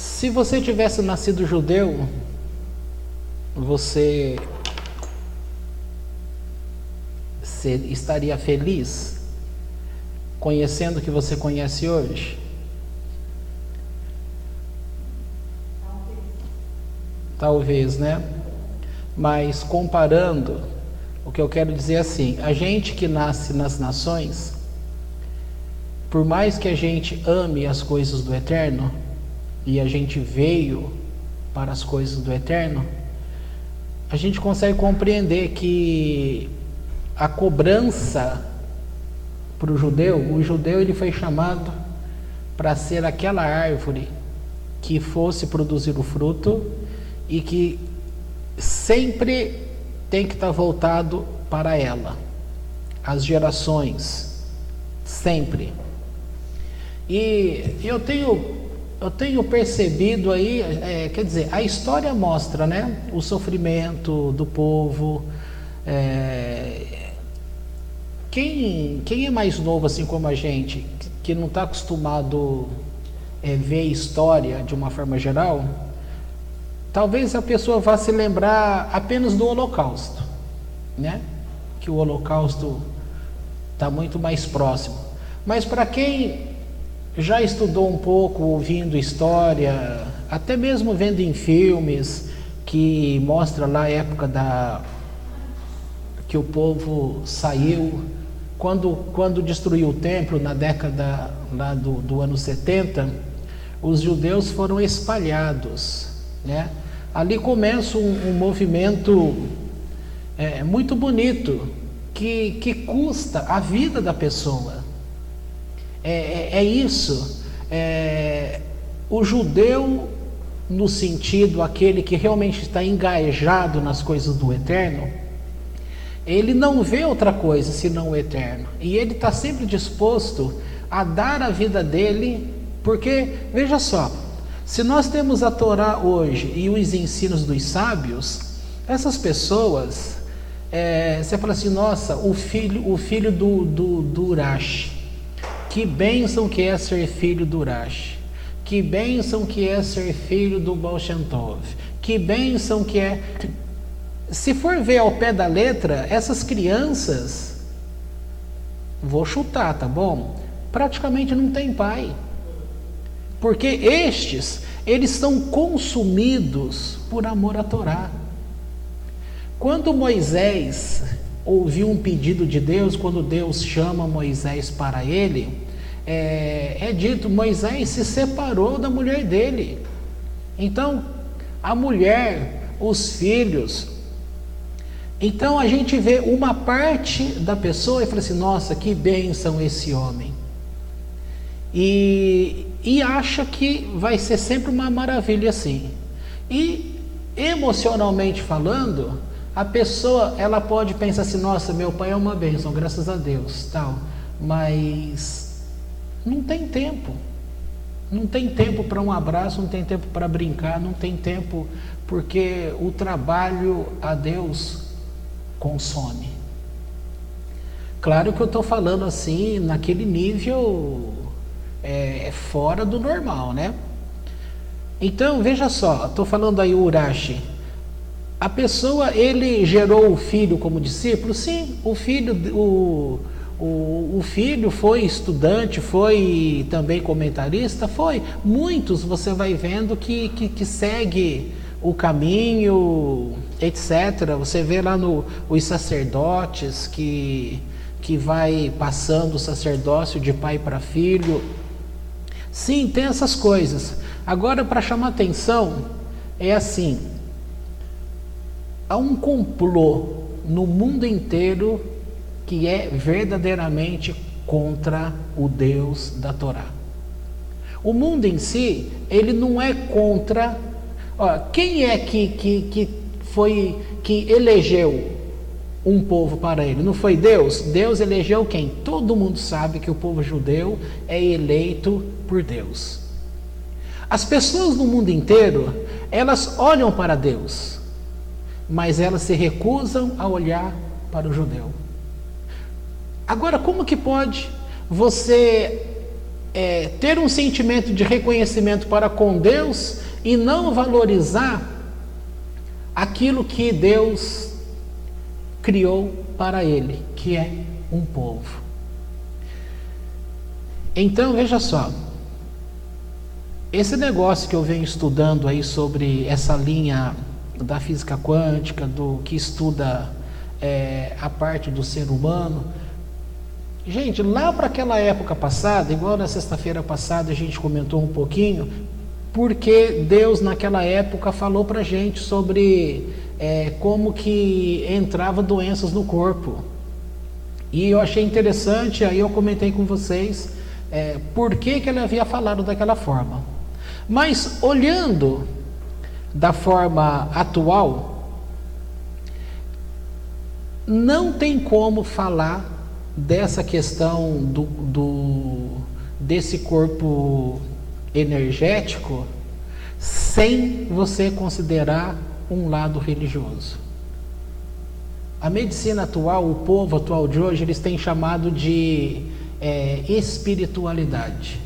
Se você tivesse nascido judeu, você estaria feliz conhecendo o que você conhece hoje? Talvez, né? Mas comparando, o que eu quero dizer é assim: a gente que nasce nas nações, por mais que a gente ame as coisas do eterno, e a gente veio para as coisas do eterno, a gente consegue compreender que a cobrança para o judeu ele foi chamado para ser aquela árvore que fosse produzir o fruto e que sempre tem que estar voltado para ela, as gerações, sempre. E eu tenho percebido aí, quer dizer, a história mostra, né, o sofrimento do povo. Quem é mais novo assim como a gente, que não está acostumado ver história de uma forma geral, talvez a pessoa vá se lembrar apenas do Holocausto, né? Que o Holocausto está muito mais próximo. Mas para quem já estudou um pouco, ouvindo história, até mesmo vendo em filmes que mostra lá a época que o povo saiu, quando destruiu o templo na década lá do ano 70, os judeus foram espalhados, né? Ali começa um movimento muito bonito que custa a vida da pessoa. Isso. O judeu, no sentido aquele que realmente está engajado nas coisas do eterno, ele não vê outra coisa senão o eterno, e ele está sempre disposto a dar a vida dele, porque, veja só, se nós temos a Torá hoje e os ensinos dos sábios, essas pessoas, você fala assim: nossa, o filho do Urash, que bênção que é ser filho do Urash, que bênção que é ser filho do Baal Shem Tov, que bênção que é... Se for ver ao pé da letra, essas crianças, vou chutar, tá bom? Praticamente não tem pai. Porque eles são consumidos por amor à Torá. Quando Moisés ouviu um pedido de Deus, quando Deus chama Moisés para ele, é dito, Moisés se separou da mulher dele. Então, a mulher, os filhos... Então a gente vê uma parte da pessoa e fala assim: nossa, que bênção esse homem. E acha que vai ser sempre uma maravilha assim. E emocionalmente falando, a pessoa ela pode pensar assim: nossa, meu pai é uma bênção, graças a Deus, tal. Mas não tem tempo. Não tem tempo para um abraço, não tem tempo para brincar, não tem tempo, porque o trabalho a Deus consome. Claro que eu estou falando assim, naquele nível fora do normal, né? Então, veja só, estou falando aí o Urashi. A pessoa, ele gerou o filho como discípulo? Sim, o filho foi estudante, foi também comentarista, foi. Muitos você vai vendo que segue o caminho, etc. Você vê lá os sacerdotes que vai passando o sacerdócio de pai para filho. Sim, tem essas coisas. Agora, para chamar atenção, é assim: há um complô no mundo inteiro que é verdadeiramente contra o Deus da Torá. O mundo em si, ele não é contra... quem é que elegeu um povo para ele? Não foi Deus? Deus elegeu quem? Todo mundo sabe que o povo judeu é eleito por Deus. As pessoas no mundo inteiro, elas olham para Deus, mas elas se recusam a olhar para o judeu. Agora, como que pode você ter um sentimento de reconhecimento para com Deus e não valorizar aquilo que Deus criou para ele, que é um povo. Então, veja só, esse negócio que eu venho estudando aí sobre essa linha da física quântica, do que estuda a parte do ser humano, gente, lá para aquela época passada, igual na sexta-feira passada a gente comentou um pouquinho, porque Deus naquela época falou para a gente sobre como que entrava doenças no corpo. E eu achei interessante, aí eu comentei com vocês por que ele havia falado daquela forma. Mas olhando da forma atual, não tem como falar dessa questão desse corpo energético sem você considerar um lado religioso. A medicina atual, o povo atual de hoje, eles têm chamado de espiritualidade.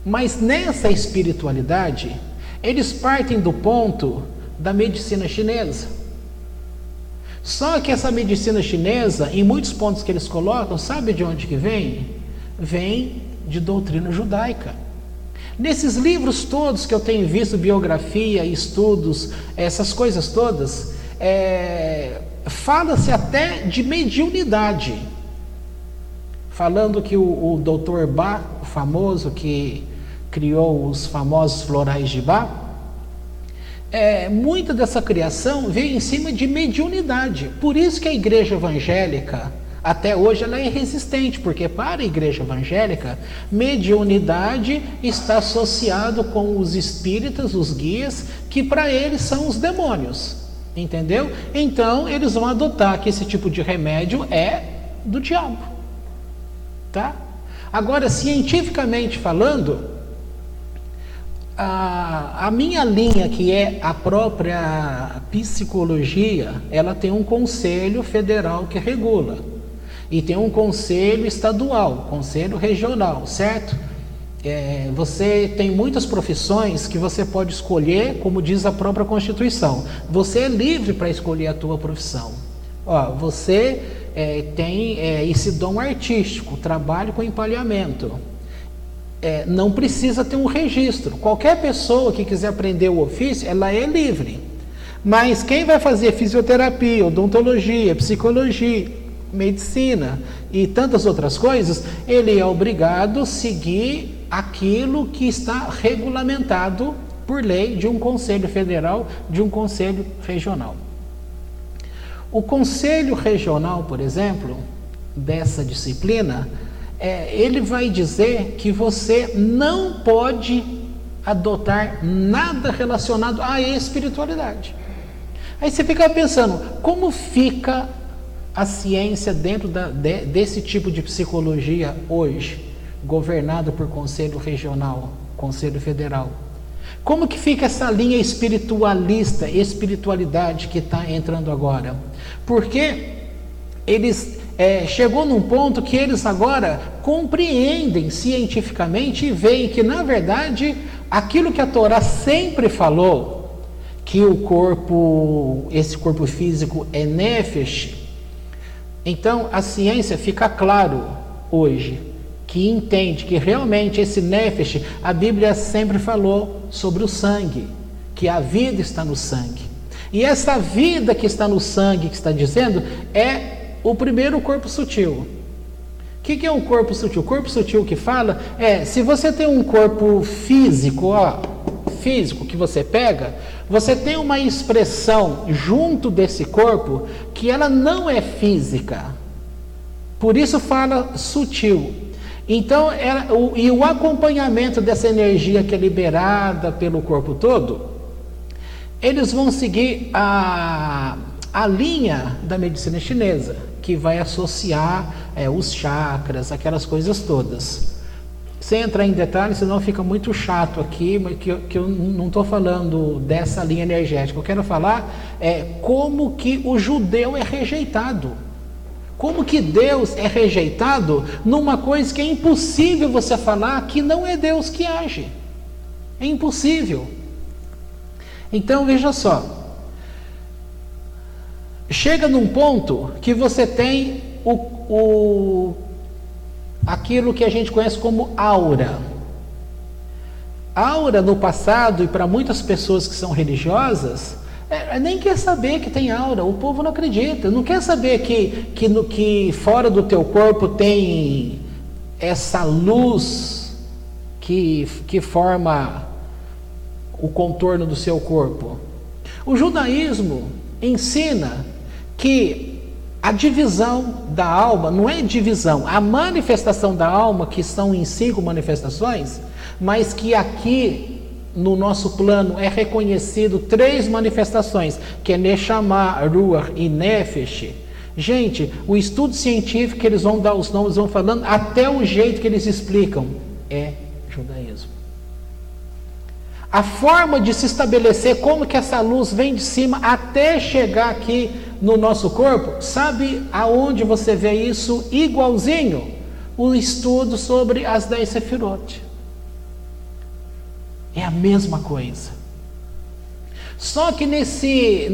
Mas nessa espiritualidade, eles partem do ponto da medicina chinesa. Só que essa medicina chinesa, em muitos pontos que eles colocam, sabe de onde que vem? Vem de doutrina judaica. Nesses livros todos que eu tenho visto, biografia, estudos, essas coisas todas, fala-se até de mediunidade. Falando que o Dr. Bach, o famoso que criou os famosos florais de Bach, muita dessa criação veio em cima de mediunidade. Por isso que a igreja evangélica, até hoje, ela é resistente, porque para a igreja evangélica, mediunidade está associado com os espíritas, os guias, que para eles são os demônios, entendeu? Então, eles vão adotar que esse tipo de remédio é do diabo, tá? Agora, cientificamente falando, a minha linha, que é a própria psicologia, ela tem um conselho federal que regula. E tem um conselho estadual, conselho regional, certo? Você tem muitas profissões que você pode escolher, como diz a própria Constituição. Você é livre para escolher a tua profissão. Você tem esse dom artístico, trabalho com empalhamento. Não precisa ter um registro. Qualquer pessoa que quiser aprender o ofício, ela é livre. Mas quem vai fazer fisioterapia, odontologia, psicologia, medicina e tantas outras coisas, ele é obrigado a seguir aquilo que está regulamentado por lei de um conselho federal, de um conselho regional. O conselho regional, por exemplo, dessa disciplina, ele vai dizer que você não pode adotar nada relacionado à espiritualidade. Aí você fica pensando, como fica a ciência dentro desse tipo de psicologia hoje, governado por conselho regional, conselho federal? Como que fica essa linha espiritualista, espiritualidade que está entrando agora? Porque eles chegou num ponto que eles agora compreendem cientificamente e veem que, na verdade, aquilo que a Torá sempre falou, que esse corpo físico é nefesh. Então, a ciência fica claro hoje que entende que realmente esse nefesh, a Bíblia sempre falou sobre o sangue, que a vida está no sangue. E essa vida que está no sangue, que está dizendo, é o primeiro corpo sutil. O que é um corpo sutil? O corpo sutil que fala se você tem um corpo físico, físico que você pega, você tem uma expressão junto desse corpo que ela não é física. Por isso fala sutil. Então, e o acompanhamento dessa energia que é liberada pelo corpo todo, eles vão seguir a linha da medicina chinesa, que vai associar os chakras, aquelas coisas todas. Sem entrar em detalhes, senão fica muito chato aqui, mas que eu não estou falando dessa linha energética. Eu quero falar como que o judeu é rejeitado. Como que Deus é rejeitado numa coisa que é impossível você falar que não é Deus que age? É impossível. Então veja só, chega num ponto que você tem aquilo que a gente conhece como aura. Aura no passado, e para muitas pessoas que são religiosas, nem quer saber que tem aura. O povo não acredita, não quer saber que fora do teu corpo tem essa luz que forma o contorno do seu corpo. O judaísmo ensina que a divisão da alma não é divisão, a manifestação da alma, que são em 5 manifestações, mas que aqui no nosso plano é reconhecido 3 manifestações, que é Neshama, Ruach e Nefesh. Gente, o estudo científico, eles vão dar os nomes, vão falando, até o jeito que eles explicam, é judaísmo. A forma de se estabelecer como que essa luz vem de cima até chegar aqui no nosso corpo, sabe aonde você vê isso igualzinho? O estudo sobre as 10 Sefirot. É a mesma coisa. Só que nesses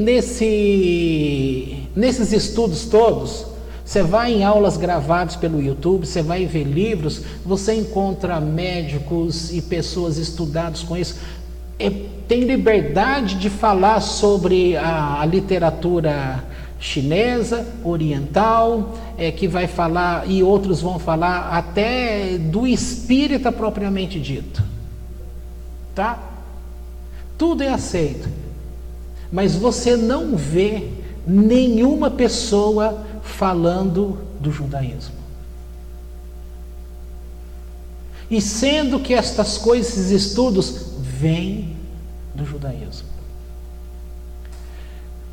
estudos todos, você vai em aulas gravadas pelo YouTube, você vai ver livros, você encontra médicos e pessoas estudadas com isso. Tem liberdade de falar sobre a literatura chinesa, oriental, que vai falar, e outros vão falar até do espírita propriamente dito. Tá? Tudo é aceito. Mas você não vê nenhuma pessoa falando do judaísmo. E sendo que estas coisas, esses estudos, vêm do judaísmo.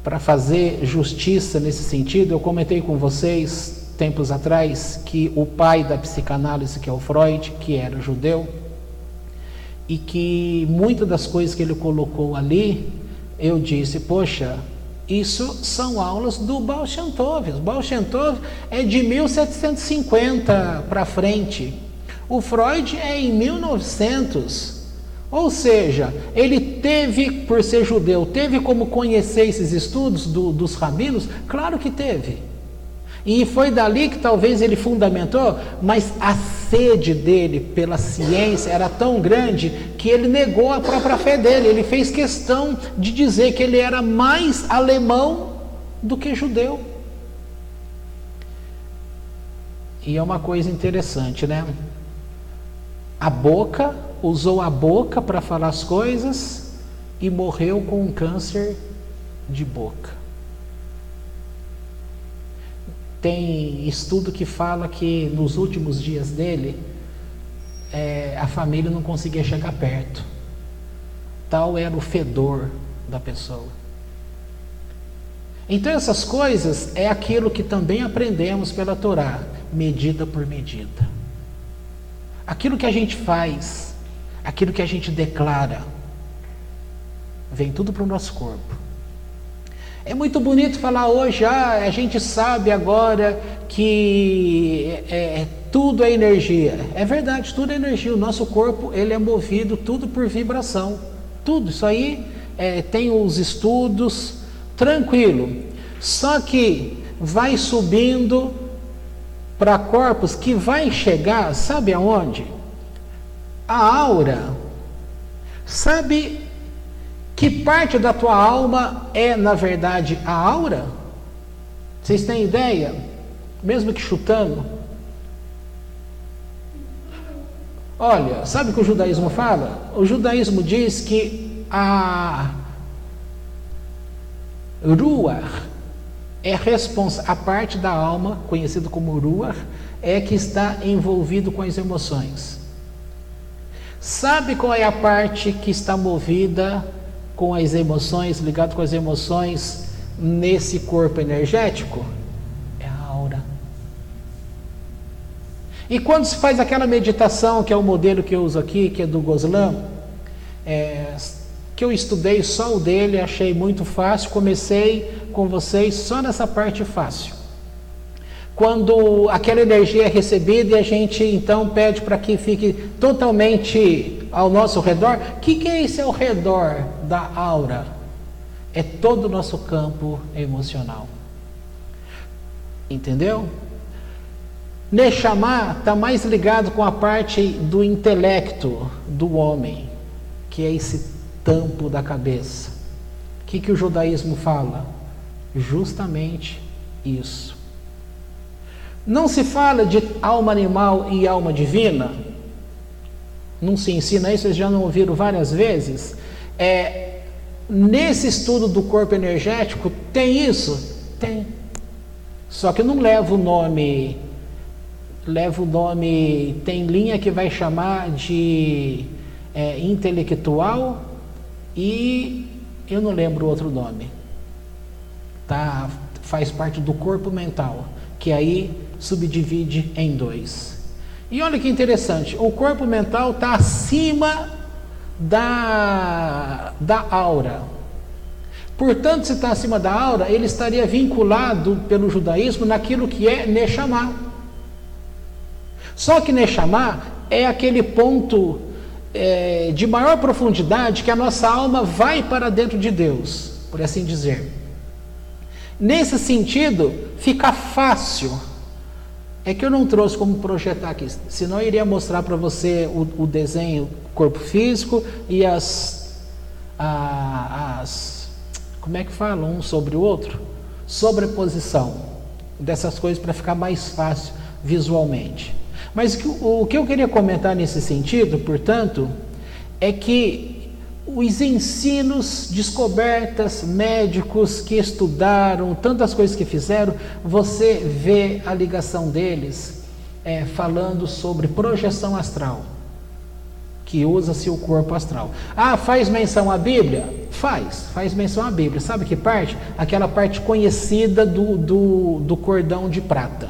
Para fazer justiça nesse sentido, eu comentei com vocês, tempos atrás, que o pai da psicanálise, que é o Freud, que era judeu, e que muitas das coisas que ele colocou ali, eu disse, poxa, isso são aulas do Baal Shem Tov. O Baal Shem Tov é de 1750 para frente. O Freud é em 1900. Ou seja, ele teve, por ser judeu, teve como conhecer esses estudos dos rabinos? Claro que teve. E foi dali que talvez ele fundamentou, mas a sede dele pela ciência era tão grande que ele negou a própria fé dele. Ele fez questão de dizer que ele era mais alemão do que judeu. E é uma coisa interessante, né? Usou a boca para falar as coisas e morreu com um câncer de boca. Tem estudo que fala que nos últimos dias dele, a família não conseguia chegar perto. Tal era o fedor da pessoa. Então essas coisas é aquilo que também aprendemos pela Torá, medida por medida. Aquilo que a gente faz, aquilo que a gente declara, vem tudo para o nosso corpo. É muito bonito falar hoje, a gente sabe agora que tudo é energia. É verdade, tudo é energia. O nosso corpo, ele é movido tudo por vibração. Tudo, isso aí tem os estudos, tranquilo. Só que vai subindo para corpos que vai chegar, sabe aonde? A aura. Sabe que parte da tua alma é, na verdade, a aura? Vocês têm ideia? Mesmo que chutando. Olha, sabe o que o judaísmo fala? O judaísmo diz que a Ruach é a parte da alma, conhecida como Ruach, que está envolvido com as emoções. Sabe qual é a parte que está movida com as emoções, ligado com as emoções nesse corpo energético? É a aura. E quando se faz aquela meditação, que é o modelo que eu uso aqui, que é do Goslan, que eu estudei só o dele, achei muito fácil, comecei com vocês só nessa parte fácil. quando aquela energia é recebida e a gente então pede para que fique totalmente ao nosso redor. O que é esse ao redor da aura? É todo o nosso campo emocional. Entendeu? Neshama está mais ligado com a parte do intelecto do homem, que é esse tampo da cabeça. O que o judaísmo fala? Justamente isso. Não se fala de alma animal e alma divina? Não se ensina isso, vocês já não ouviram várias vezes? Nesse estudo do corpo energético, tem isso? Tem. Só que não leva o nome, tem linha que vai chamar de intelectual e eu não lembro o outro nome. Tá? Faz parte do corpo mental, que aí subdivide em 2. E olha que interessante, o corpo mental está acima da aura. Portanto, se está acima da aura, ele estaria vinculado pelo judaísmo naquilo que é Neshama. Só que Neshama é aquele ponto de maior profundidade que a nossa alma vai para dentro de Deus, por assim dizer. Nesse sentido, fica fácil. É que eu não trouxe como projetar aqui, senão eu iria mostrar para você o desenho, o corpo físico e como é que fala um sobre o outro? Sobreposição dessas coisas para ficar mais fácil visualmente. Mas o que eu queria comentar nesse sentido, portanto, é que os ensinos, descobertas, médicos que estudaram, tantas coisas que fizeram, você vê a ligação deles falando sobre projeção astral, que usa-se o corpo astral. Faz menção à Bíblia? Faz menção à Bíblia. Sabe que parte? Aquela parte conhecida do cordão de prata.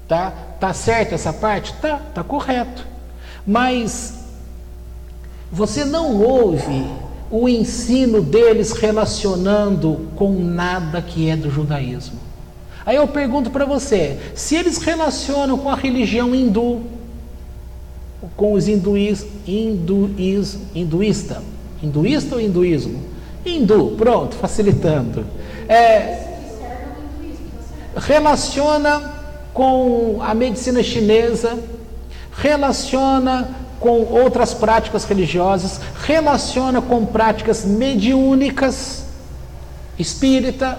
Tá certo essa parte? Tá correto. Mas você não ouve o ensino deles relacionando com nada que é do judaísmo. Aí eu pergunto para você, se eles relacionam com a religião hindu, com os hinduísta ou hinduísmo? Hindu, pronto, facilitando. Relaciona com a medicina chinesa, relaciona com outras práticas religiosas, relaciona com práticas mediúnicas, espírita,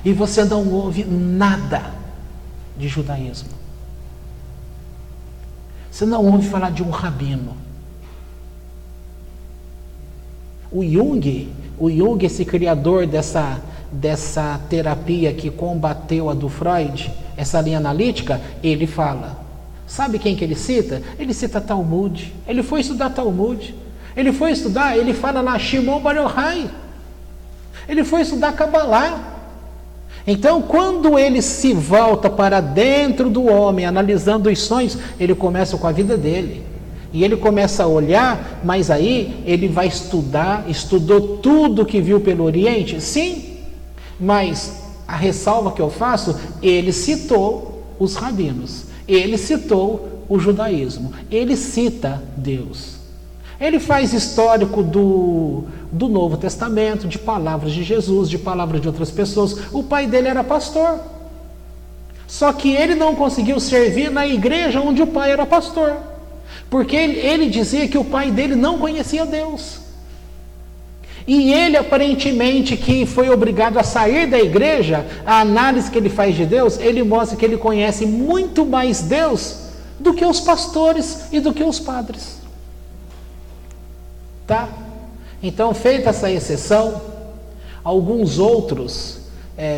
e você não ouve nada de judaísmo. Você não ouve falar de um rabino. O Jung, esse criador dessa terapia que combateu a do Freud, essa linha analítica, ele fala. Sabe quem que ele cita? Ele cita Talmud. Ele foi estudar Talmud. Ele fala lá Shimon Bar Yochai. Ele foi estudar Kabbalah. Então, quando ele se volta para dentro do homem, analisando os sonhos, ele começa com a vida dele. E ele começa a olhar, mas aí ele vai estudou tudo que viu pelo Oriente? Sim, mas a ressalva que eu faço, ele citou os rabinos, ele citou o judaísmo, ele cita Deus. Ele faz histórico do Novo Testamento, de palavras de Jesus, de palavras de outras pessoas. O pai dele era pastor. Só que ele não conseguiu servir na igreja onde o pai era pastor. Porque ele dizia que o pai dele não conhecia Deus. E ele, aparentemente, que foi obrigado a sair da igreja, a análise que ele faz de Deus, ele mostra que ele conhece muito mais Deus do que os pastores e do que os padres. Tá? Então, feita essa exceção, alguns outros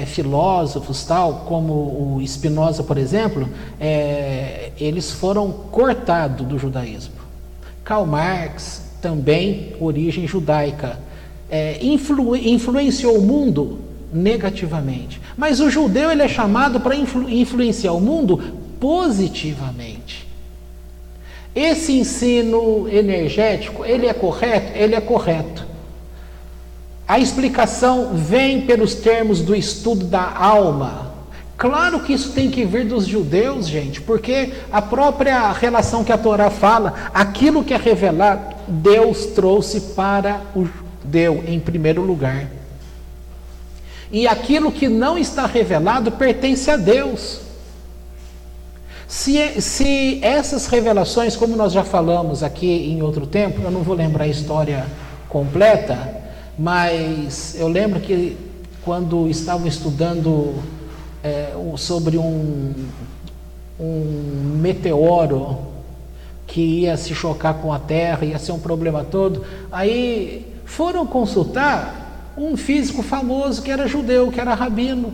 filósofos, tal, como o Spinoza, por exemplo, eles foram cortados do judaísmo. Karl Marx, também origem judaica, influenciou o mundo negativamente. Mas o judeu ele é chamado para influenciar o mundo positivamente. Esse ensino energético, ele é correto? Ele é correto. A explicação vem pelos termos do estudo da alma. Claro que isso tem que vir dos judeus, gente, porque a própria relação que a Torá fala, aquilo que é revelado, Deus trouxe para o judeu em primeiro lugar. E aquilo que não está revelado pertence a Deus. Se essas revelações, como nós já falamos aqui em outro tempo, eu não vou lembrar a história completa, mas eu lembro que quando estavam estudando sobre um meteoro que ia se chocar com a Terra, ia ser um problema todo, aí foram consultar um físico famoso que era judeu, que era rabino.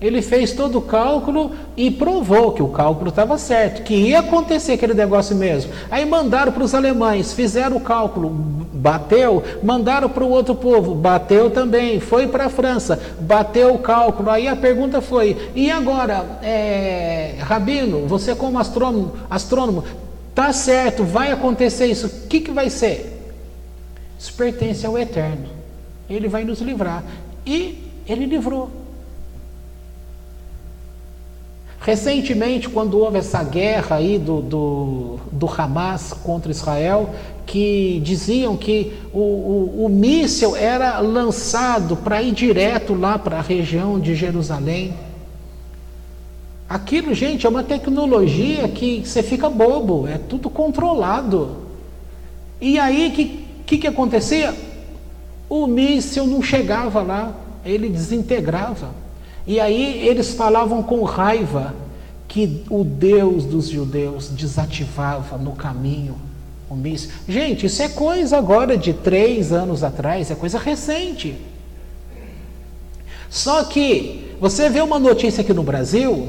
Ele fez todo o cálculo e provou que o cálculo estava certo, que ia acontecer aquele negócio mesmo. Aí mandaram para os alemães, fizeram o cálculo, bateu, mandaram para o outro povo, bateu também, foi para a França, bateu o cálculo. Aí a pergunta foi, e agora, rabino, você como astrônomo, tá certo, vai acontecer isso, o que vai ser? Isso pertence ao Eterno, Ele vai nos livrar, e Ele livrou. Recentemente, quando houve essa guerra aí do Hamas contra Israel, que diziam que o míssil era lançado para ir direto lá para a região de Jerusalém. Aquilo, gente, é uma tecnologia que você fica bobo, é tudo controlado. E aí, o que acontecia? O míssil não chegava lá, ele desintegrava. E aí eles falavam com raiva que o Deus dos judeus desativava no caminho o míssil. Gente, isso é coisa agora de 3 anos atrás, é coisa recente. Só que você vê uma notícia aqui no Brasil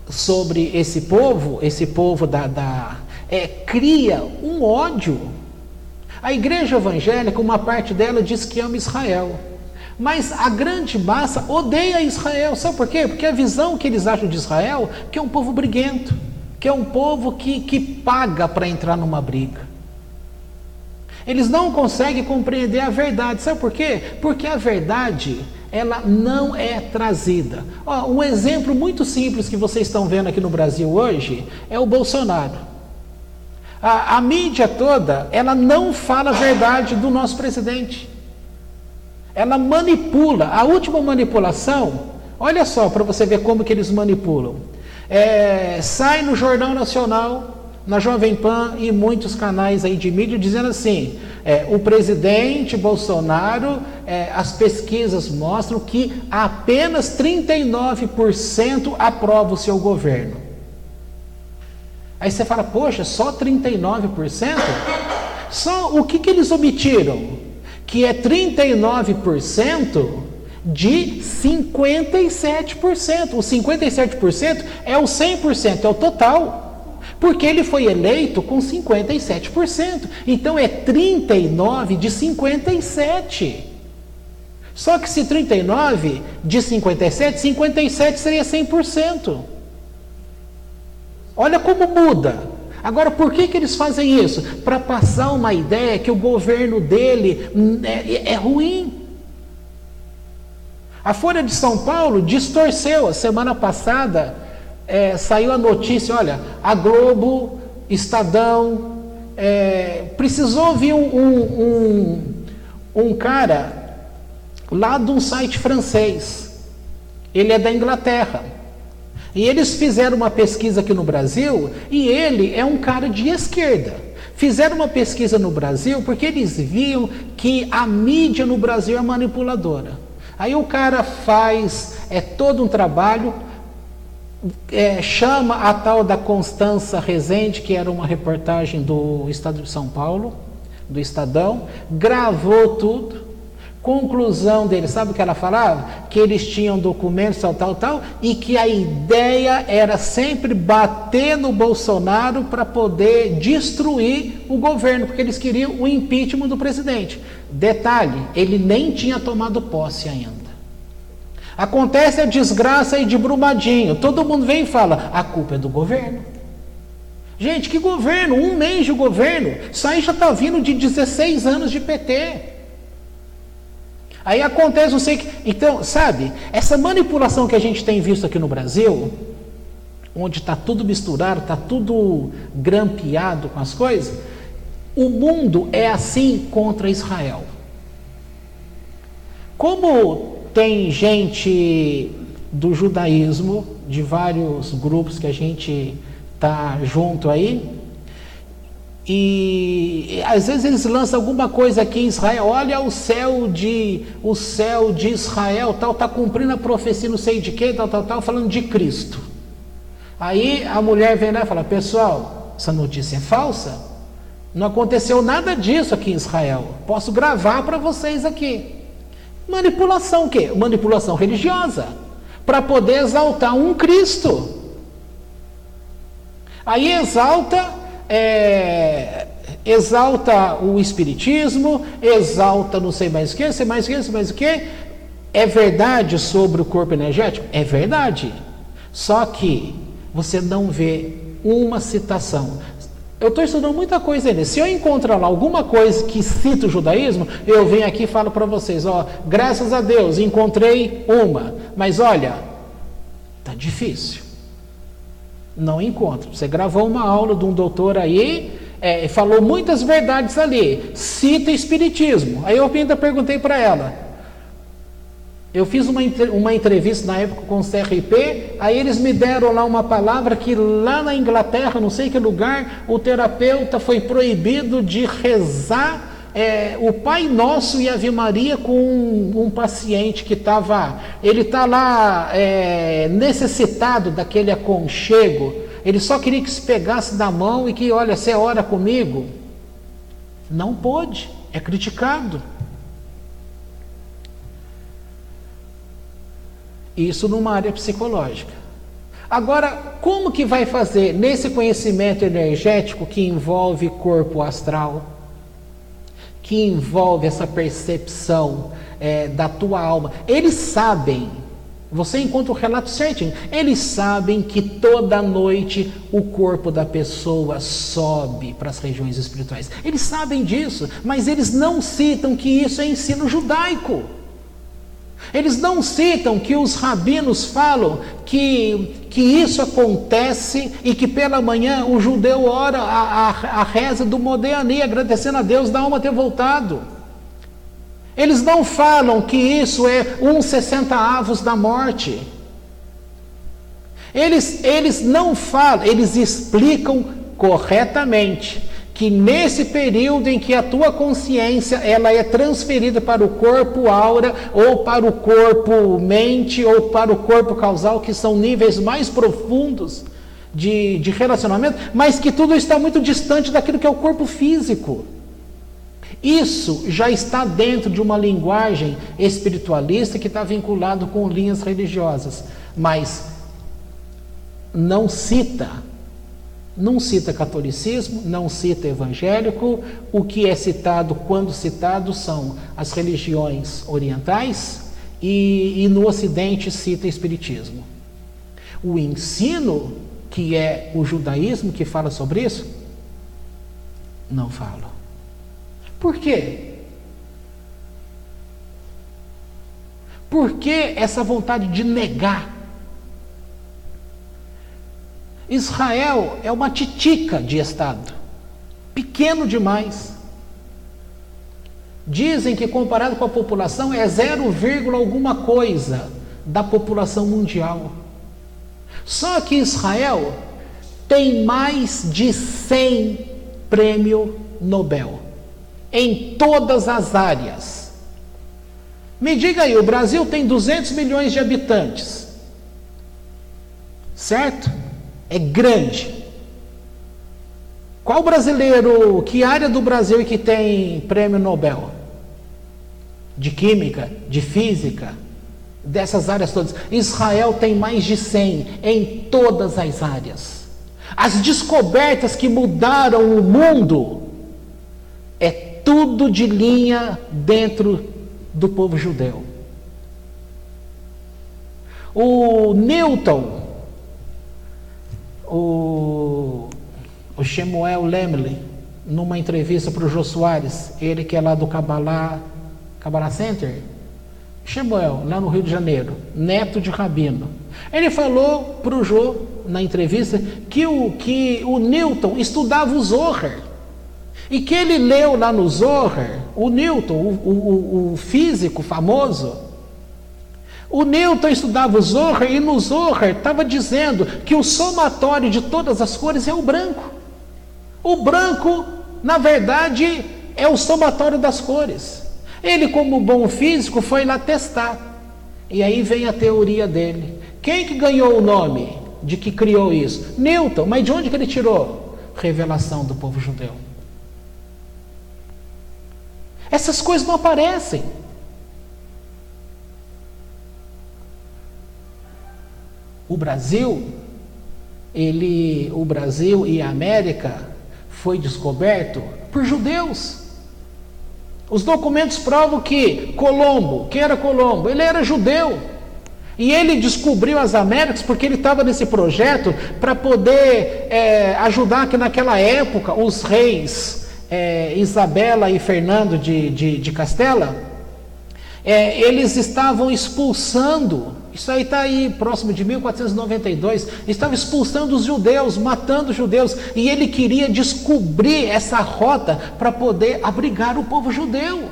sobre esse povo cria um ódio. A igreja evangélica, uma parte dela diz que ama Israel. Mas a grande massa odeia Israel. Sabe por quê? Porque a visão que eles acham de Israel, que é um povo briguento, que é um povo que paga para entrar numa briga. Eles não conseguem compreender a verdade. Sabe por quê? Porque a verdade, ela não é trazida. Um exemplo muito simples que vocês estão vendo aqui no Brasil hoje é o Bolsonaro. A mídia toda, ela não fala a verdade do nosso presidente. Ela manipula. A última manipulação, olha só para você ver como que eles manipulam. Sai no Jornal Nacional, na Jovem Pan e muitos canais aí de mídia dizendo assim, o presidente Bolsonaro, as pesquisas mostram que apenas 39% aprova o seu governo. Aí você fala, poxa, só 39%? Só o que eles omitiram? Que é 39% de 57%. O 57% é o 100%, é o total. Porque ele foi eleito com 57%. Então é 39 de 57. Só que se 39 de 57, 57 seria 100%. Olha como muda. Agora, por que eles fazem isso? Para passar uma ideia que o governo dele é ruim. A Folha de São Paulo distorceu. A semana passada saiu a notícia, olha, a Globo, Estadão, precisou vir um cara lá de um site francês. Ele é da Inglaterra. E eles fizeram uma pesquisa aqui no Brasil, e ele é um cara de esquerda. Fizeram uma pesquisa no Brasil porque eles viam que a mídia no Brasil é manipuladora. Aí o cara faz todo um trabalho, chama a tal da Constança Rezende, que era uma reportagem do Estado de São Paulo, do Estadão, gravou tudo. Conclusão dele, sabe o que ela falava? Que eles tinham documentos, tal, e que a ideia era sempre bater no Bolsonaro para poder destruir o governo, porque eles queriam o impeachment do presidente. Detalhe, ele nem tinha tomado posse ainda. Acontece a desgraça aí de Brumadinho, todo mundo vem e fala, a culpa é do governo. Gente, que governo? 1 mês de governo, isso aí já está vindo de 16 anos de PT. Aí acontece, não sei que. Então, sabe, essa manipulação que a gente tem visto aqui no Brasil, onde está tudo misturado, está tudo grampeado com as coisas, o mundo é assim contra Israel. Como tem gente do judaísmo, de vários grupos que a gente está junto aí, e às vezes eles lançam alguma coisa aqui em Israel, olha o céu de Israel, tal, está cumprindo a profecia não sei de quê, tal, falando de Cristo. Aí a mulher vem lá e fala, pessoal, essa notícia é falsa, não aconteceu nada disso aqui em Israel, posso gravar para vocês aqui. Manipulação o quê? Manipulação religiosa, para poder exaltar um Cristo. Aí exalta o espiritismo, exalta não sei mais o que, sei mais o que. É verdade sobre o corpo energético? É verdade. Só que você não vê uma citação. Eu estou estudando muita coisa ainda. Se eu encontrar lá alguma coisa que cita o judaísmo, eu venho aqui e falo para vocês, ó, graças a Deus, encontrei uma. Mas olha, tá difícil. Não encontro. Você gravou uma aula de um doutor aí, falou muitas verdades ali, cita espiritismo. Aí eu ainda perguntei para ela. Eu fiz uma entrevista na época com o CRP, aí eles me deram lá uma palavra que lá na Inglaterra, não sei que lugar, o terapeuta foi proibido de rezar o Pai Nosso e Ave Maria com um paciente que ele está lá necessitado daquele aconchego, ele só queria que se pegasse da mão e que, olha, você ora comigo. Não pôde, é criticado. Isso numa área psicológica. Agora, como que vai fazer nesse conhecimento energético que envolve corpo astral, que envolve essa percepção da tua alma? Eles sabem, você encontra o relato certinho, eles sabem que toda noite o corpo da pessoa sobe para as regiões espirituais. Eles sabem disso, mas eles não citam que isso é ensino judaico. Eles não citam que os rabinos falam que isso acontece e que pela manhã o judeu ora a reza do Modéani, agradecendo a Deus da alma ter voltado. Eles não falam que isso é 1/60 da morte. Eles não falam, eles explicam corretamente que nesse período em que a tua consciência ela é transferida para o corpo aura, ou para o corpo mente, ou para o corpo causal, que são níveis mais profundos de relacionamento, mas que tudo está muito distante daquilo que é o corpo físico. Isso já está dentro de uma linguagem espiritualista que está vinculado com linhas religiosas, mas não cita catolicismo, não cita evangélico. O que é citado, quando citado, são as religiões orientais e no ocidente cita espiritismo. O ensino, que é o judaísmo que fala sobre isso, não fala. Por quê? Por que essa vontade de negar? Israel é uma titica de Estado, pequeno demais. Dizem que comparado com a população é 0, alguma coisa da população mundial. Só que Israel tem mais de 100 prêmios Nobel, em todas as áreas. Me diga aí, o Brasil tem 200 milhões de habitantes, certo? É grande. Qual brasileiro, que área do Brasil que tem prêmio Nobel? De química, de física, dessas áreas todas. Israel tem mais de 100 em todas as áreas. As descobertas que mudaram o mundo é tudo de linha dentro do povo judeu. O Newton, o Shemuel Lemley, numa entrevista para o Jô Soares, ele que é lá do Kabbalah Center, Shemuel, lá no Rio de Janeiro, neto de rabino. Ele falou para o Jô, na entrevista, que o Newton estudava o Zohar. E que ele leu lá no Zohar, o Newton, o físico famoso, o Newton estudava o Zohar e no Zohar estava dizendo que o somatório de todas as cores é o branco. O branco, na verdade, é o somatório das cores. Ele, como bom físico, foi lá testar. E aí vem a teoria dele. Quem que ganhou o nome de que criou isso? Newton. Mas de onde que ele tirou? Revelação do povo judeu. Essas coisas não aparecem. O Brasil e a América foi descoberto por judeus. Os documentos provam que Colombo, quem era Colombo? Ele era judeu. E ele descobriu as Américas porque ele estava nesse projeto para poder ajudar que naquela época os reis Isabela e Fernando de Castela, eles estavam expulsando, isso aí está aí próximo de 1492, estavam expulsando os judeus, matando os judeus, e ele queria descobrir essa rota para poder abrigar o povo judeu.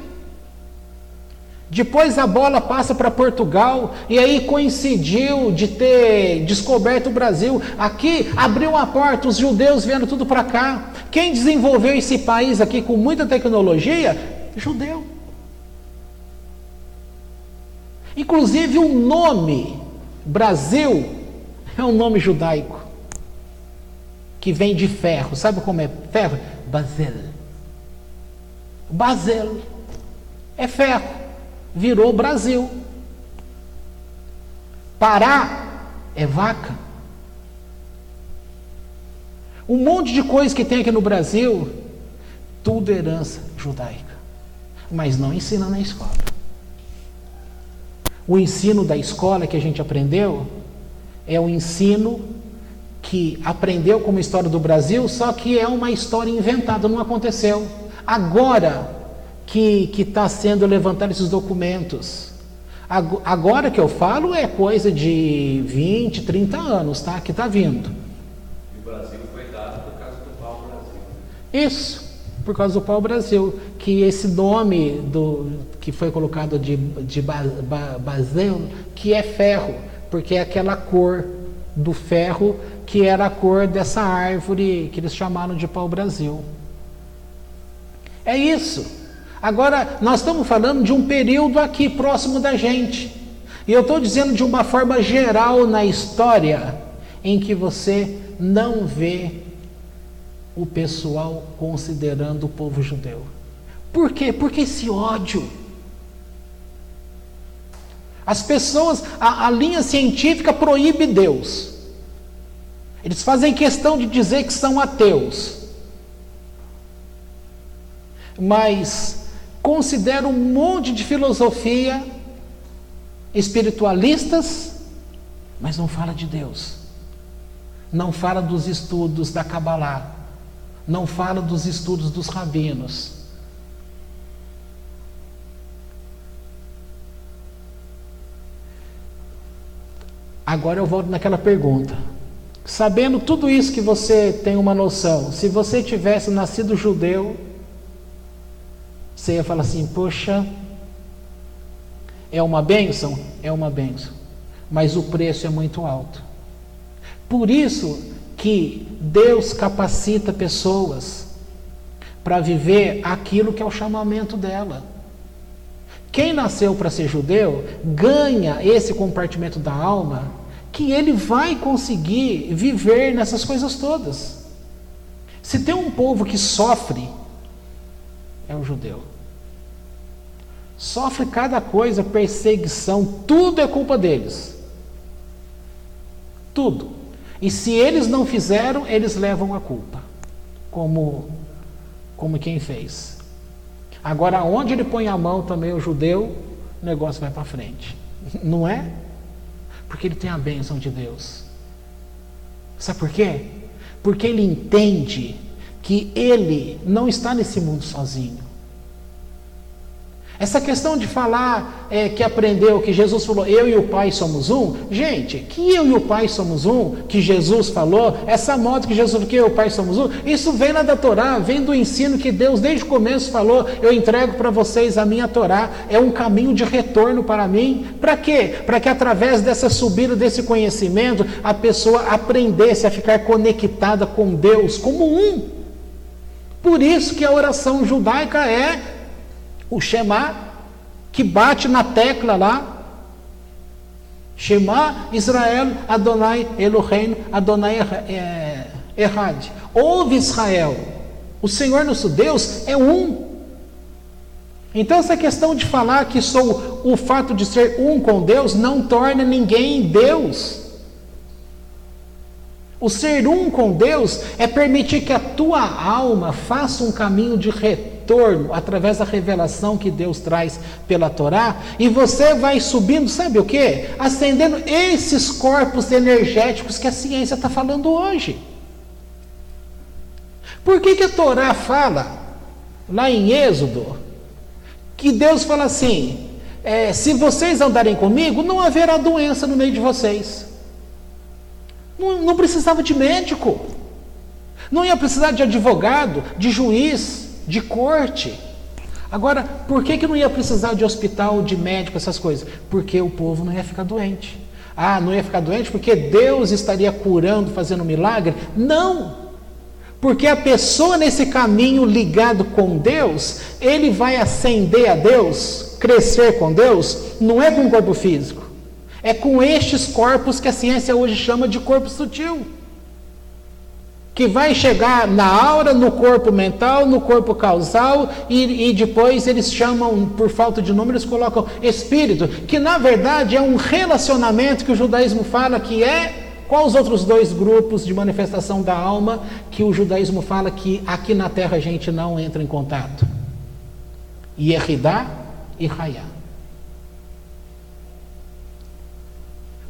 Depois a bola passa para Portugal, e aí coincidiu de ter descoberto o Brasil. Aqui abriu a porta, os judeus vieram tudo para cá. Quem desenvolveu esse país aqui com muita tecnologia? Judeu. Inclusive o nome Brasil é um nome judaico, que vem de ferro. Sabe como é ferro? Bazel. Bazel é ferro. Virou Brasil. Pará é vaca. Um monte de coisa que tem aqui no Brasil, tudo herança judaica, mas não ensina na escola. O ensino da escola que a gente aprendeu é o ensino que aprendeu como história do Brasil, só que é uma história inventada, não aconteceu. Agora que está sendo levantado esses documentos. Agora que eu falo é coisa de 20, 30 anos, tá? Que está vindo. E o Brasil foi dado por causa do pau-brasil. Isso, por causa do pau-brasil. Que esse nome que foi colocado de Basel, que é ferro, porque é aquela cor do ferro que era a cor dessa árvore que eles chamaram de pau-brasil. É isso. Agora, nós estamos falando de um período aqui próximo da gente. E eu estou dizendo de uma forma geral na história, em que você não vê o pessoal considerando o povo judeu. Por quê? Porque esse ódio. As pessoas, a linha científica proíbe Deus. Eles fazem questão de dizer que são ateus. Mas considera um monte de filosofia espiritualistas, mas não fala de Deus. Não fala dos estudos da Kabbalah. Não fala dos estudos dos rabinos. Agora eu volto naquela pergunta. Sabendo tudo isso que você tem uma noção, se você tivesse nascido judeu, você ia falar assim, poxa, é uma bênção? É uma bênção. Mas o preço é muito alto. Por isso que Deus capacita pessoas para viver aquilo que é o chamamento dela. Quem nasceu para ser judeu, ganha esse compartimento da alma, que ele vai conseguir viver nessas coisas todas. Se tem um povo que sofre, é o judeu. Sofre cada coisa, perseguição, tudo é culpa deles. Tudo. E se eles não fizeram, eles levam a culpa. Como quem fez. Agora, onde ele põe a mão também, o judeu, o negócio vai para frente. Não é? Porque ele tem a bênção de Deus. Sabe por quê? Porque ele entende que ele não está nesse mundo sozinho. Essa questão de falar que aprendeu, que Jesus falou, eu e o Pai somos um. Gente, que eu e o Pai somos um, que Jesus falou, essa moda que Jesus falou, que eu e o Pai somos um, isso vem lá da Torá, vem do ensino que Deus desde o começo falou, eu entrego para vocês a minha Torá, é um caminho de retorno para mim. Para quê? Para que através dessa subida, desse conhecimento, a pessoa aprendesse a ficar conectada com Deus como um. Por isso que a oração judaica é o Shema, que bate na tecla lá. Shema Israel, Adonai Eloheinu, Adonai Echad. Ouve Israel, o Senhor nosso Deus é um. Então essa questão de falar que o fato de ser um com Deus não torna ninguém Deus. O ser um com Deus é permitir que a tua alma faça um caminho de retorno através da revelação que Deus traz pela Torá, e você vai subindo, sabe o que? Acendendo esses corpos energéticos que a ciência está falando hoje. Por que a Torá fala, lá em Êxodo, que Deus fala assim, se vocês andarem comigo, não haverá doença no meio de vocês. Não precisava de médico, não ia precisar de advogado, de juiz, de corte. Agora, por que não ia precisar de hospital, de médico, essas coisas? Porque o povo não ia ficar doente. Não ia ficar doente porque Deus estaria curando, fazendo milagre? Não, porque a pessoa nesse caminho ligado com Deus, ele vai ascender a Deus, crescer com Deus, não é com o corpo físico. É com estes corpos que a ciência hoje chama de corpo sutil, que vai chegar na aura, no corpo mental, no corpo causal, e depois eles chamam, por falta de número, eles colocam espírito, que na verdade é um relacionamento que o judaísmo fala que qual os outros dois grupos de manifestação da alma que o judaísmo fala que aqui na terra a gente não entra em contato? Yeridá e Hayá.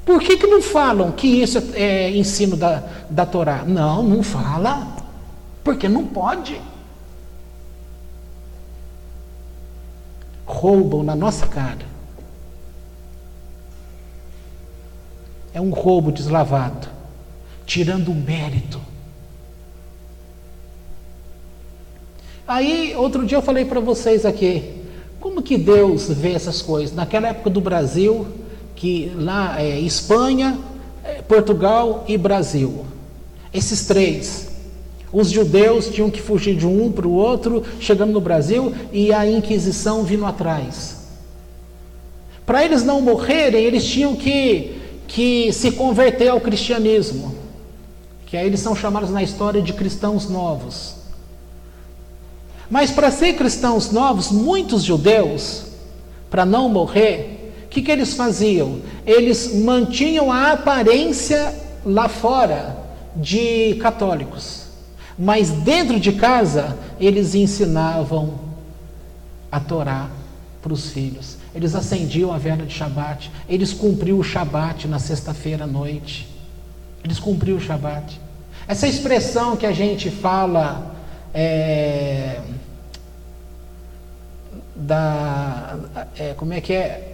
Por que não falam que isso é ensino da Torá? Não fala, porque não pode. Roubam na nossa cara. É um roubo deslavado, tirando o mérito. Aí, outro dia eu falei para vocês aqui, como que Deus vê essas coisas? Naquela época do Brasil, que lá Espanha, Portugal e Brasil, esses três, os judeus tinham que fugir de um para o outro, chegando no Brasil, e a Inquisição vindo atrás. Para eles não morrerem, eles tinham que se converter ao cristianismo, que aí eles são chamados na história de cristãos novos. Mas para ser cristãos novos, muitos judeus, para não morrer, o que eles faziam? Eles mantinham a aparência lá fora de católicos, mas dentro de casa eles ensinavam a Torá para os filhos. Eles acendiam a vela de Shabat, eles cumpriam o Shabat na sexta-feira à noite. Eles cumpriam o Shabat. Essa expressão que a gente fala como é que é?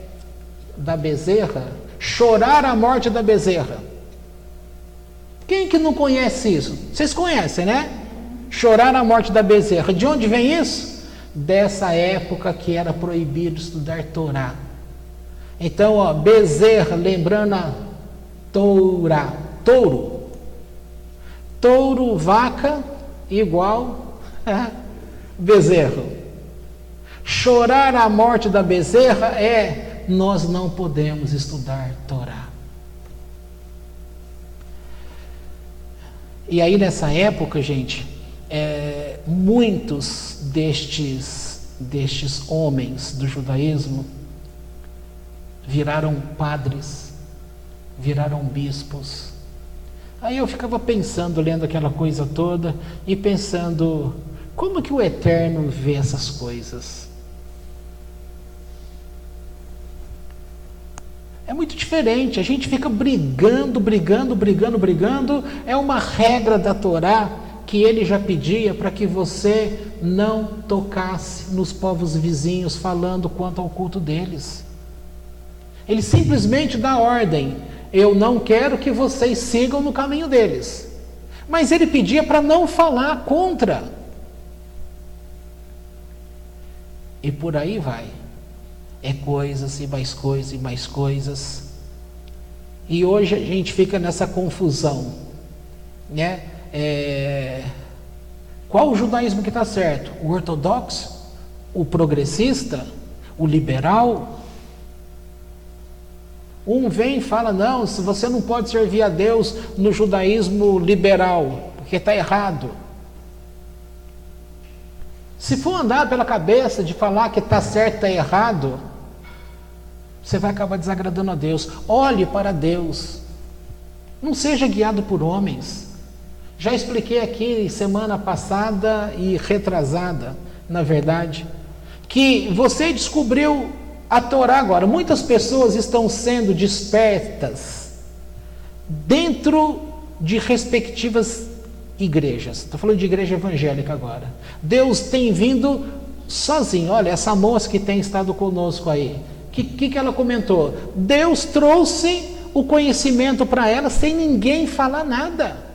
Da bezerra, chorar a morte da bezerra. Quem que não conhece isso? Vocês conhecem, né? Chorar a morte da bezerra. De onde vem isso? Dessa época que era proibido estudar Torá. Então, bezerra, lembrando a Torá, touro, vaca, igual bezerro. Chorar a morte da bezerra nós não podemos estudar Torá. E aí nessa época, gente, muitos destes homens do judaísmo viraram padres, viraram bispos. Aí eu ficava pensando, lendo aquela coisa toda, e pensando, como que o Eterno vê essas coisas? É muito diferente, a gente fica brigando, é uma regra da Torá que ele já pedia para que você não tocasse nos povos vizinhos falando quanto ao culto deles. Ele simplesmente dá ordem: eu não quero que vocês sigam no caminho deles. Mas ele pedia para não falar contra. E por aí vai. É coisas e mais coisas e mais coisas. E hoje a gente fica nessa confusão, né? Qual o judaísmo que está certo? O ortodoxo? O progressista? O liberal? Um vem e fala: não, se você não pode servir a Deus no judaísmo liberal, porque está errado. Se for andar pela cabeça de falar que está certo e está errado, você vai acabar desagradando a Deus. Olhe para Deus. Não seja guiado por homens. Já expliquei aqui semana passada e retrasada, na verdade, que você descobriu a Torá agora. Muitas pessoas estão sendo despertas dentro de respectivas igrejas. Estou falando de igreja evangélica agora. Deus tem vindo sozinho. Olha, essa moça que tem estado conosco aí, o que ela comentou? Deus trouxe o conhecimento para ela sem ninguém falar nada.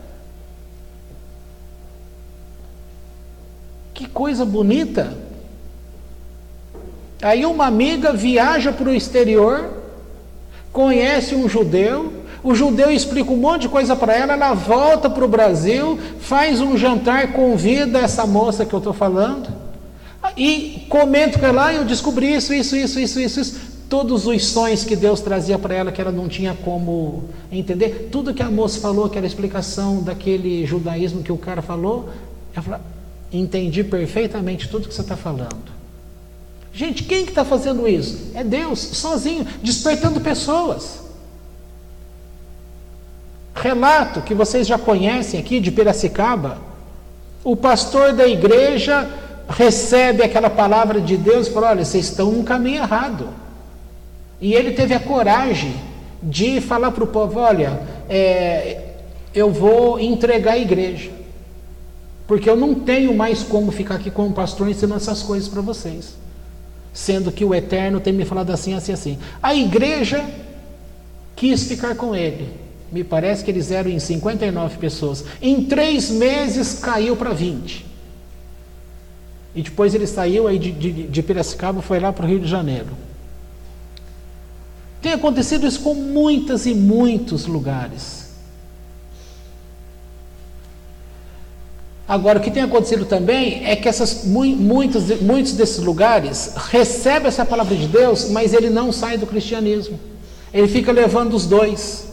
Que coisa bonita. Aí uma amiga viaja para o exterior, conhece um judeu, o judeu explica um monte de coisa para ela, ela volta para o Brasil, faz um jantar, convida essa moça que eu estou falando, e comenta com ela: eu descobri isso. Todos os sonhos que Deus trazia para ela, que ela não tinha como entender, tudo que a moça falou, aquela explicação daquele judaísmo que o cara falou, ela falou: entendi perfeitamente tudo que você está falando. Gente, quem que está fazendo isso? É Deus, sozinho, despertando pessoas. Relato que vocês já conhecem aqui de Piracicaba: o pastor da igreja recebe aquela palavra de Deus e fala: olha, vocês estão no caminho errado. E ele teve a coragem de falar para o povo: olha, eu vou entregar a igreja, porque eu não tenho mais como ficar aqui como pastor ensinando essas coisas para vocês, sendo que o Eterno tem me falado assim, assim, assim. A igreja quis ficar com ele. Me parece que eles eram em 59 pessoas. Em 3 meses caiu para 20. E depois ele saiu aí de Piracicaba, foi lá para o Rio de Janeiro. Tem acontecido isso com muitas e muitos lugares. Agora, o que tem acontecido também é que muitos desses lugares recebem essa palavra de Deus, mas ele não sai do cristianismo. Ele fica levando os dois.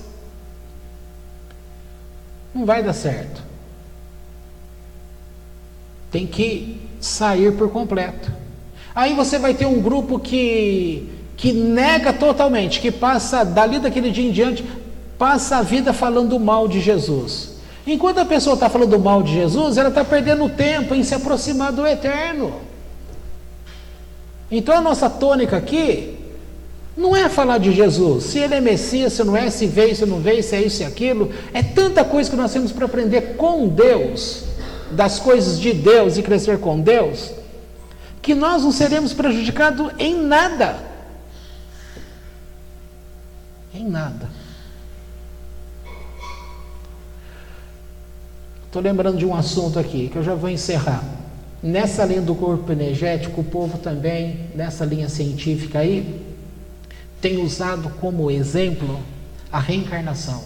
Não vai dar certo. Tem que sair por completo. Aí você vai ter um grupo que nega totalmente, que passa dali daquele dia em diante, passa a vida falando mal de Jesus. Enquanto a pessoa está falando mal de Jesus, ela está perdendo tempo em se aproximar do Eterno. Então a nossa tônica aqui não é falar de Jesus, se ele é Messias, se não é, se veio, se não veio, se é isso e aquilo. É tanta coisa que nós temos para aprender com Deus, das coisas de Deus e crescer com Deus, que nós não seremos prejudicados em nada. Em nada. Estou lembrando de um assunto aqui, que eu já vou encerrar. Nessa linha do corpo energético, o povo também, nessa linha científica aí, tem usado como exemplo a reencarnação.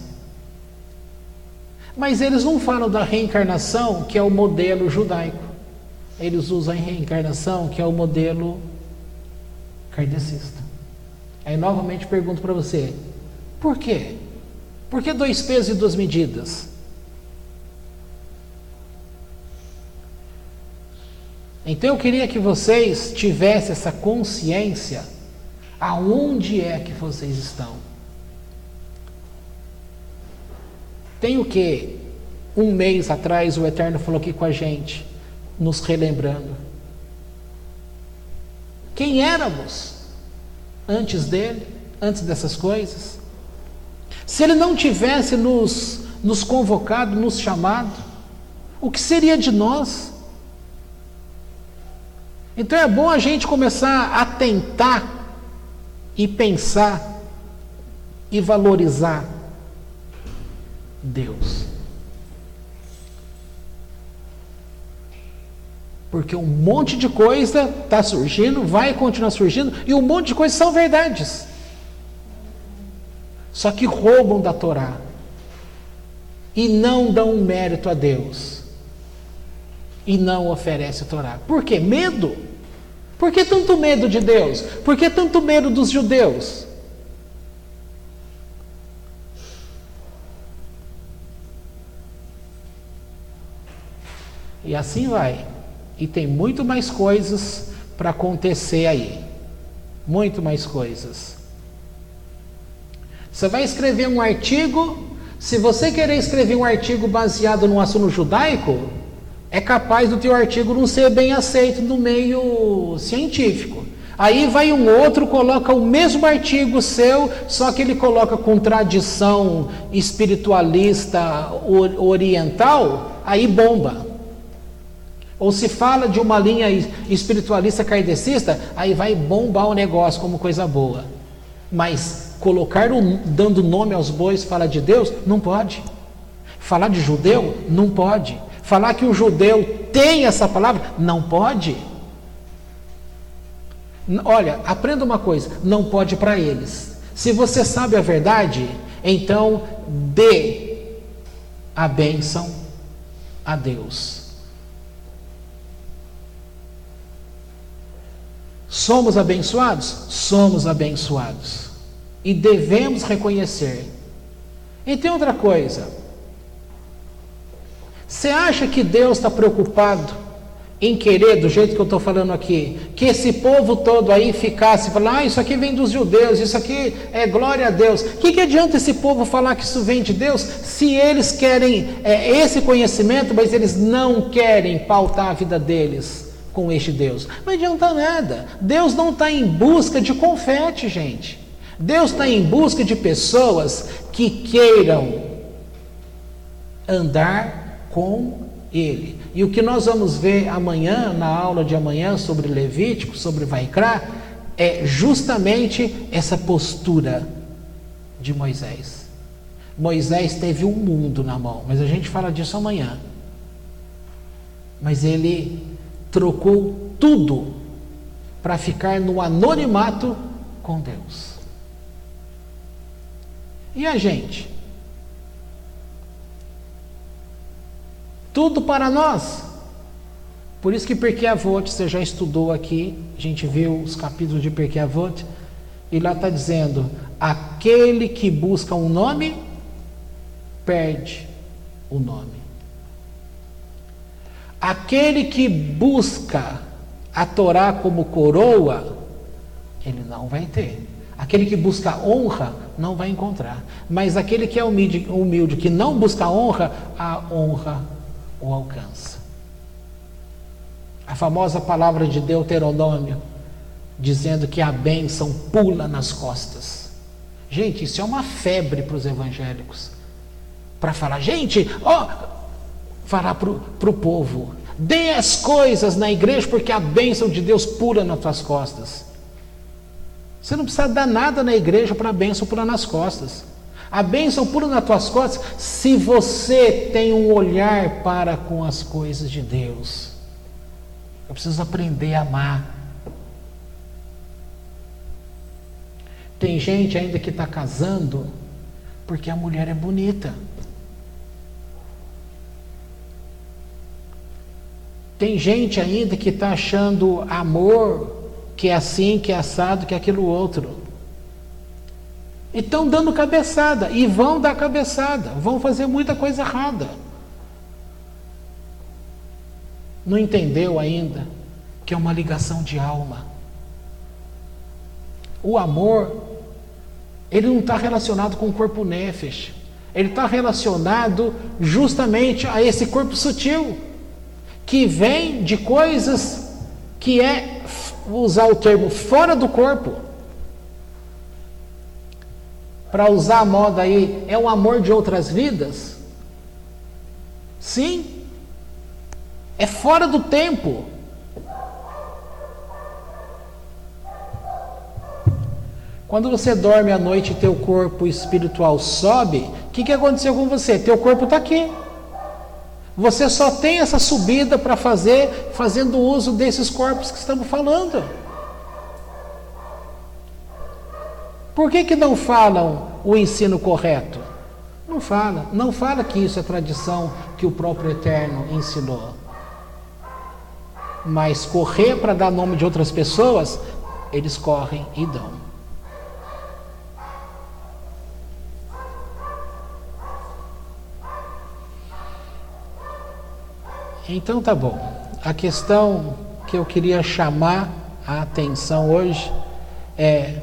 Mas eles não falam da reencarnação, que é o modelo judaico. Eles usam a reencarnação, que é o modelo kardecista. Aí novamente pergunto para você: por quê? Por que 2 pesos e 2 medidas? Então eu queria que vocês tivessem essa consciência aonde é que vocês estão. Tem o que? 1 mês atrás o Eterno falou aqui com a gente, nos relembrando. Quem éramos antes dele, antes dessas coisas? Se ele não tivesse nos convocado, nos chamado, o que seria de nós? Então é bom a gente começar a tentar e pensar e valorizar Deus. Porque um monte de coisa está surgindo, vai continuar surgindo, e um monte de coisas são verdades. Só que roubam da Torá. E não dão mérito a Deus. E não oferecem a Torá. Por quê? Medo. Por que tanto medo de Deus? Por que tanto medo dos judeus? E assim vai. E tem muito mais coisas para acontecer aí. Muito mais coisas. Você vai escrever um artigo. Se você querer escrever um artigo baseado num assunto judaico, é capaz do teu artigo não ser bem aceito no meio científico. Aí vai um outro, coloca o mesmo artigo seu, só que ele coloca com tradição espiritualista oriental, aí bomba. Ou se fala de uma linha espiritualista kardecista, aí vai bombar o negócio como coisa boa. Mas colocar dando nome aos bois, falar de Deus, não pode. Falar de judeu, não pode. Falar que o judeu tem essa palavra, não pode. Olha, aprenda uma coisa, não pode para eles. Se você sabe a verdade, então dê a bênção a Deus. Somos abençoados? Somos abençoados. E devemos reconhecer. E tem outra coisa. Você acha que Deus está preocupado em querer, do jeito que eu estou falando aqui, que esse povo todo aí ficasse falando, isso aqui vem dos judeus, isso aqui é glória a Deus. O que adianta esse povo falar que isso vem de Deus, se eles querem esse conhecimento, mas eles não querem pautar a vida deles com este Deus? Não adianta nada. Deus não está em busca de confete, gente. Deus está em busca de pessoas que queiram andar com Ele. E o que nós vamos ver amanhã, na aula de amanhã, sobre Levítico, sobre Vaikra, é justamente essa postura de Moisés. Moisés teve um mundo na mão, mas a gente fala disso amanhã. Mas ele trocou tudo para ficar no anonimato com Deus. E a gente? Tudo para nós. Por isso que Pirkei Avot, você já estudou aqui, a gente viu os capítulos de Pirkei Avot, e lá está dizendo, aquele que busca um nome, perde o nome. Aquele que busca a Torá como coroa, ele não vai ter. Aquele que busca honra, não vai encontrar. Mas aquele que é humilde, que não busca honra, a honra o alcança. A famosa palavra de Deuteronômio, dizendo que a bênção pula nas costas. Gente, isso é uma febre para os evangélicos. Para falar, gente, falar para o povo, dê as coisas na igreja, porque a bênção de Deus pula nas tuas costas. Você não precisa dar nada na igreja para a bênção pular nas costas. A bênção pula nas tuas costas se você tem um olhar para com as coisas de Deus. Eu preciso aprender a amar. Tem gente ainda que está casando porque a mulher é bonita. Tem gente ainda que está achando amor que é assim, que é assado, que é aquilo outro. E estão dando cabeçada, e vão dar cabeçada, vão fazer muita coisa errada. Não entendeu ainda que é uma ligação de alma. O amor, ele não está relacionado com o corpo nefesh, ele está relacionado justamente a esse corpo sutil, que vem de coisas que vou usar o termo, fora do corpo. Para usar a moda aí, é um amor de outras vidas? Sim. É fora do tempo. Quando você dorme à noite e teu corpo espiritual sobe, o que aconteceu com você? Teu corpo está aqui. Você só tem essa subida para fazer, fazendo uso desses corpos que estamos falando. Por que não falam o ensino correto? Não fala. Não fala que isso é tradição que o próprio Eterno ensinou. Mas correr para dar nome de outras pessoas, eles correm e dão. Então tá bom. A questão que eu queria chamar a atenção hoje é: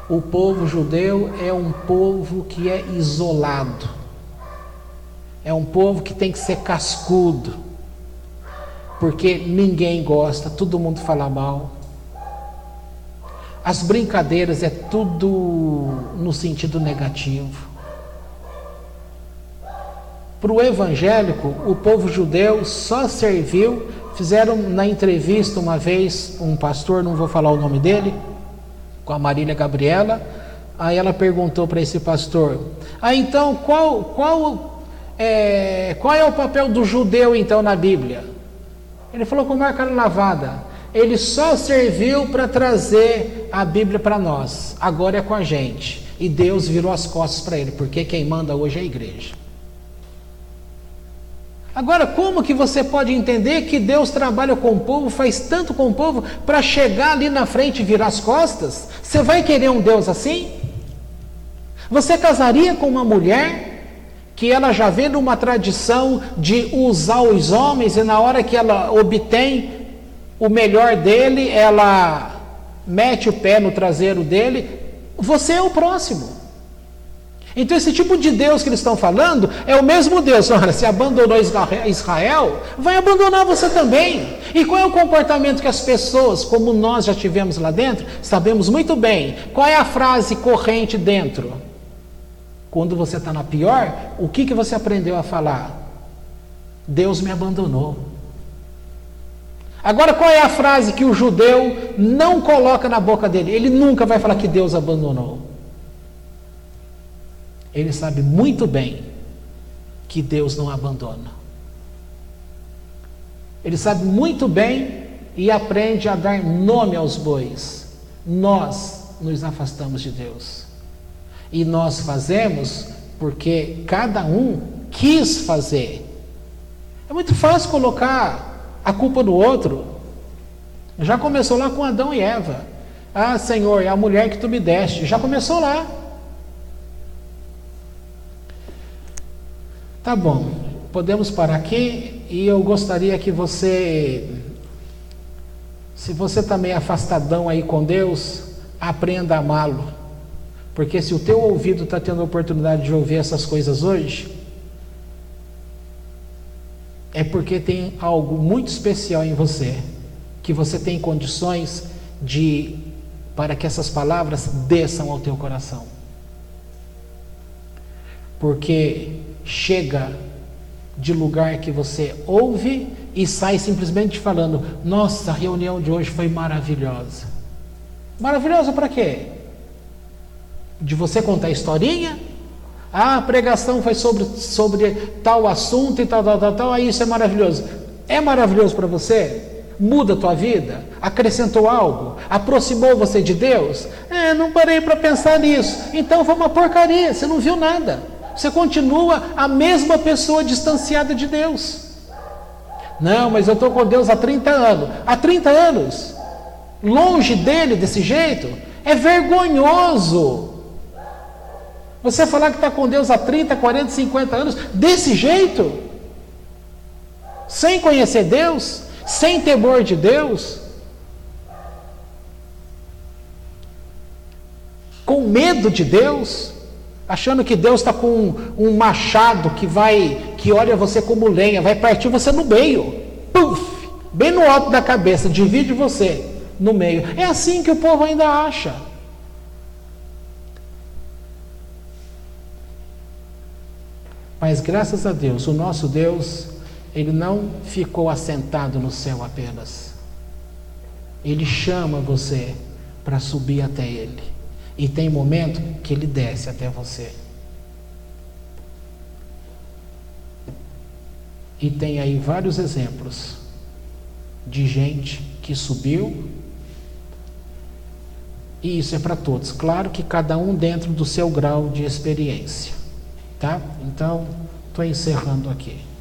o povo judeu é um povo que é isolado. É um povo que tem que ser cascudo. Porque ninguém gosta, todo mundo fala mal. As brincadeiras é tudo no sentido negativo. Para o evangélico, o povo judeu só serviu. Fizeram na entrevista uma vez um pastor, não vou falar o nome dele, com a Marília Gabriela. Aí ela perguntou para esse pastor: então qual é o papel do judeu então na Bíblia? Ele falou com uma cara lavada: ele só serviu para trazer a Bíblia para nós, agora é com a gente. E Deus virou as costas para ele, porque quem manda hoje é a igreja. Agora, como que você pode entender que Deus trabalha com o povo, faz tanto com o povo, para chegar ali na frente e virar as costas? Você vai querer um Deus assim? Você casaria com uma mulher que ela já vem numa tradição de usar os homens, e na hora que ela obtém o melhor dele, ela mete o pé no traseiro dele? Você é o próximo. Então esse tipo de Deus que eles estão falando é o mesmo Deus. Olha, se abandonou Israel, vai abandonar você também. E qual é o comportamento que as pessoas, como nós já tivemos lá dentro, sabemos muito bem. Qual é a frase corrente dentro? Quando você está na pior, o que você aprendeu a falar? Deus me abandonou. Agora, qual é a frase que o judeu não coloca na boca dele? Ele nunca vai falar que Deus abandonou. Ele sabe muito bem que Deus não abandona. Ele sabe muito bem e aprende a dar nome aos bois. Nós nos afastamos de Deus. E nós fazemos porque cada um quis fazer. É muito fácil colocar a culpa no outro. Já começou lá com Adão e Eva. Ah, Senhor, é a mulher que tu me deste. Já começou lá. Tá bom, podemos parar aqui. E eu gostaria que você, se você está meio afastadão aí com Deus, aprenda a amá-lo. Porque se o teu ouvido está tendo a oportunidade de ouvir essas coisas hoje, é porque tem algo muito especial em você, que você tem condições para que essas palavras desçam ao teu coração. Porque chega de lugar que você ouve e sai simplesmente falando: nossa, a reunião de hoje foi maravilhosa. Maravilhosa para quê? De você contar historinha? Ah, a pregação foi sobre tal assunto e tal, aí isso é maravilhoso. É maravilhoso para você? Muda a tua vida? Acrescentou algo? Aproximou você de Deus? Não parei para pensar nisso. Então foi uma porcaria, você não viu nada. Você continua a mesma pessoa distanciada de Deus. Não, mas eu estou com Deus há 30 anos. Há 30 anos? Longe dele desse jeito? É vergonhoso. Você falar que está com Deus há 30, 40, 50 anos desse jeito? Sem conhecer Deus? Sem temor de Deus? Com medo de Deus? Achando que Deus está com um machado que olha você como lenha, vai partir você no meio, puf, bem no alto da cabeça, divide você no meio. É assim que o povo ainda acha. Mas graças a Deus, o nosso Deus, Ele não ficou assentado no céu apenas. Ele chama você para subir até Ele. E tem momento que Ele desce até você. E tem aí vários exemplos de gente que subiu. E isso é para todos. Claro que cada um dentro do seu grau de experiência. Tá? Então, estou encerrando aqui.